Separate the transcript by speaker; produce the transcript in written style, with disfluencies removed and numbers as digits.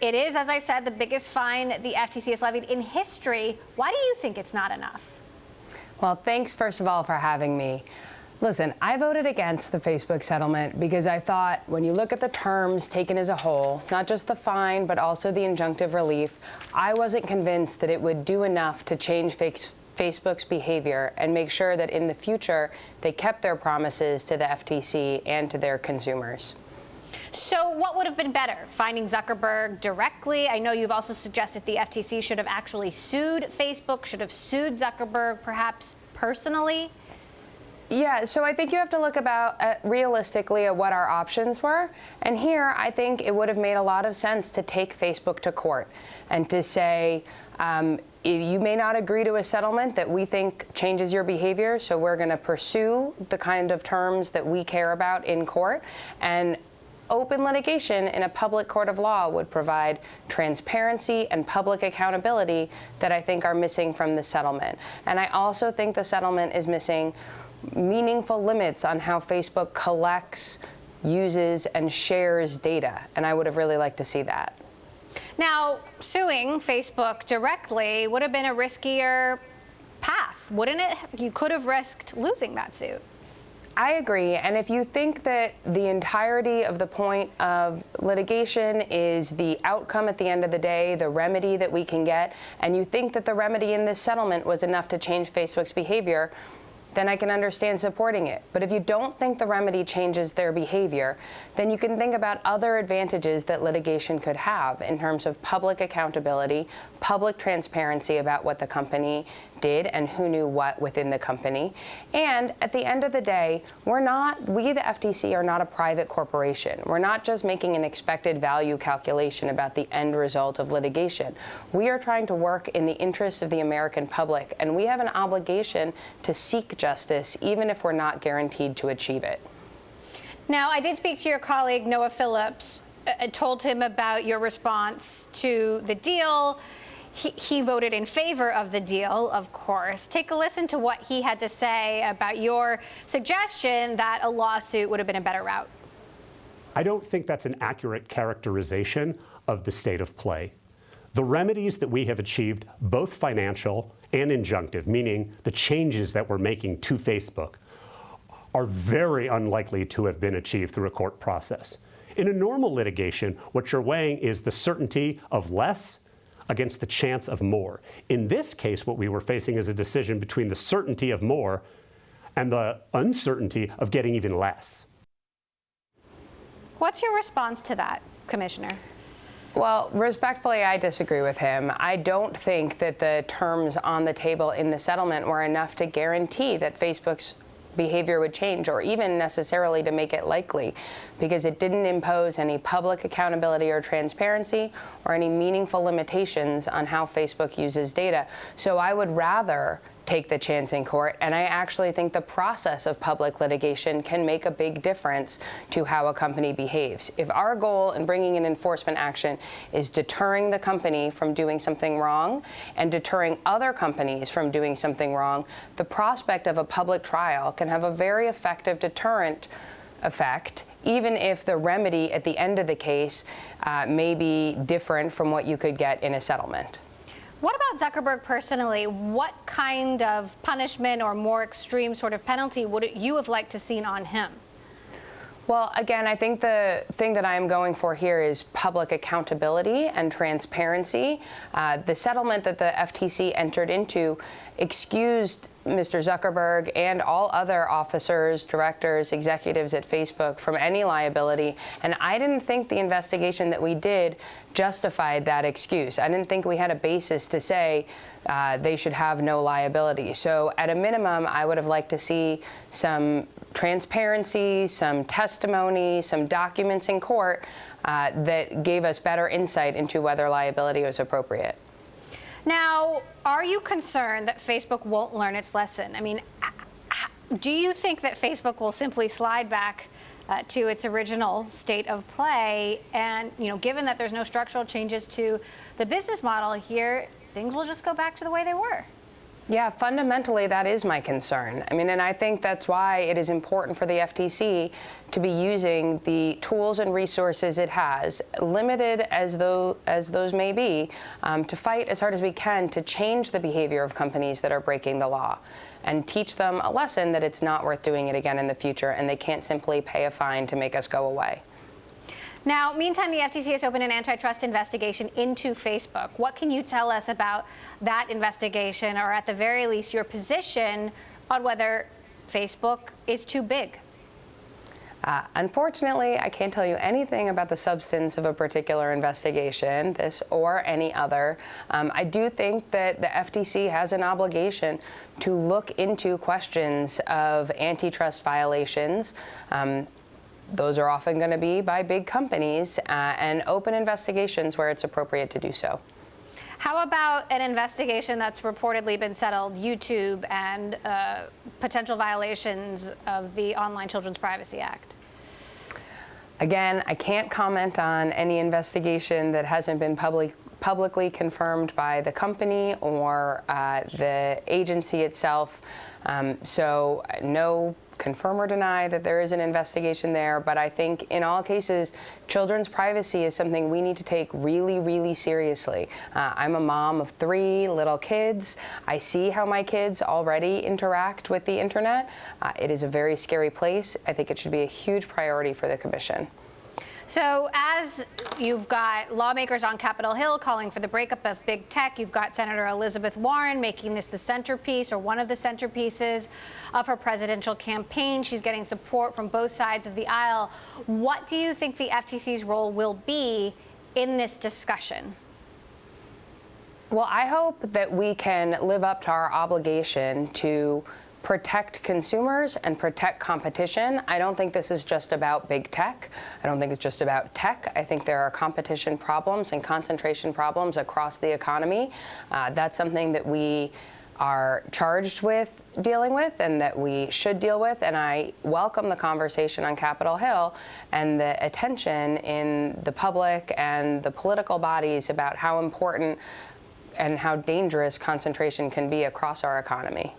Speaker 1: It is, as I said, the biggest fine the FTC has levied in history. Why do you think it's not enough?
Speaker 2: Well, thanks, first of all, for having me. Listen, I voted against the Facebook settlement because I thought when you look at the terms taken as a whole, not just the fine, but also the injunctive relief, I wasn't convinced that it would do enough to change Facebook's behavior and make sure that in the future they kept their promises to the FTC and to their consumers.
Speaker 1: So what would have been better? Finding Zuckerberg directly? I know you've also suggested the FTC should have actually sued Facebook, should have sued Zuckerberg perhaps personally.
Speaker 2: Yeah, so I think you have to look realistically at what our options were. And here, I think it would have made a lot of sense to take Facebook to court and to say, you may not agree to a settlement that we think changes your behavior, so we're going to pursue the kind of terms that we care about in court. And open litigation in a public court of law would provide transparency and public accountability that I think are missing from the settlement. And I also think the settlement is missing meaningful limits on how Facebook collects, uses, and shares data. And I would have really liked to see that.
Speaker 1: Now, suing Facebook directly would have been a riskier path, wouldn't it? You could have risked losing that suit.
Speaker 2: I agree. And if you think that the entirety of the point of litigation is the outcome at the end of the day, the remedy that we can get, and you think that the remedy in this settlement was enough to change Facebook's behavior, then I can understand supporting it. But if you don't think the remedy changes their behavior, then you can think about other advantages that litigation could have in terms of public accountability, public transparency about what the company did and who knew what within the company. And at the end of the day, we, the FTC, are not a private corporation. We're not just making an expected value calculation about the end result of litigation. We are trying to work in the interests of the American public, and we have an obligation to seek justice, even if we're not guaranteed to achieve it.
Speaker 1: Now, I did speak to your colleague, Noah Phillips, told him about your response to the deal. He voted in favor of the deal, of course. Take a listen to what he had to say about your suggestion that a lawsuit would have been a better route.
Speaker 3: I don't think that's an accurate characterization of the state of play. The remedies that we have achieved, both financial and injunctive, meaning the changes that we're making to Facebook, are very unlikely to have been achieved through a court process. In a normal litigation, what you're weighing is the certainty of less against the chance of more. In this case, what we were facing is a decision between the certainty of more and the uncertainty of getting even less.
Speaker 1: What's your response to that, Commissioner?
Speaker 2: Well, respectfully, I disagree with him. I don't think that the terms on the table in the settlement were enough to guarantee that Facebook's behavior would change, or even necessarily to make it likely, because it didn't impose any public accountability or transparency or any meaningful limitations on how Facebook uses data. So I would rather take the chance in court, and I actually think the process of public litigation can make a big difference to how a company behaves. If our goal in bringing an enforcement action is deterring the company from doing something wrong and deterring other companies from doing something wrong, the prospect of a public trial can have a very effective deterrent effect, even if the remedy at the end of the case may be different from what you could get in a settlement.
Speaker 1: What about Zuckerberg personally? What kind of punishment or more extreme sort of penalty would you have liked to seen on him?
Speaker 2: Well, again, I think the thing that I am going for here is public accountability and transparency. The settlement that the FTC entered into excused Mr. Zuckerberg and all other officers, directors, executives at Facebook from any liability. And I didn't think the investigation that we did justified that excuse. I didn't think we had a basis to say they should have no liability. So at a minimum, I would have liked to see some transparency, some testimony, some documents in court that gave us better insight into whether liability was appropriate.
Speaker 1: Now, are you concerned that Facebook won't learn its lesson? I mean, do you think that Facebook will simply slide back to its original state of play? And, given that there's no structural changes to the business model here, things will just go back to the way they were?
Speaker 2: Yeah, fundamentally, that is my concern. I mean, and I think that's why it is important for the FTC to be using the tools and resources it has, limited as those may be, to fight as hard as we can to change the behavior of companies that are breaking the law and teach them a lesson that it's not worth doing it again in the future, and they can't simply pay a fine to make us go away.
Speaker 1: Now, meantime, the FTC has opened an antitrust investigation into Facebook. What can you tell us about that investigation, or at the very least, your position on whether Facebook is too big?
Speaker 2: Unfortunately, I can't tell you anything about the substance of a particular investigation, this or any other. I do think that the FTC has an obligation to look into questions of antitrust violations. Those are often going to be by big companies, and open investigations where it's appropriate to do so.
Speaker 1: How about an investigation that's reportedly been settled, YouTube and potential violations of the Online Children's Privacy Act?
Speaker 2: Again, I can't comment on any investigation that hasn't been publicly confirmed by the company or the agency itself. So no confirm or deny that there is an investigation there, but I think in all cases, children's privacy is something we need to take really, really seriously. I'm a mom of 3 little kids. I see how my kids already interact with the internet. It is a very scary place. I think it should be a huge priority for the Commission.
Speaker 1: So as you've got lawmakers on Capitol Hill calling for the breakup of big tech, you've got Senator Elizabeth Warren making this the centerpiece, or one of the centerpieces of her presidential campaign. She's getting support from both sides of the aisle. What do you think the FTC's role will be in this discussion?
Speaker 2: Well, I hope that we can live up to our obligation to protect consumers and protect competition. I don't think this is just about big tech. I don't think it's just about tech. I think there are competition problems and concentration problems across the economy. That's something that we are charged with dealing with and that we should deal with. And I welcome the conversation on Capitol Hill and the attention in the public and the political bodies about how important and how dangerous concentration can be across our economy.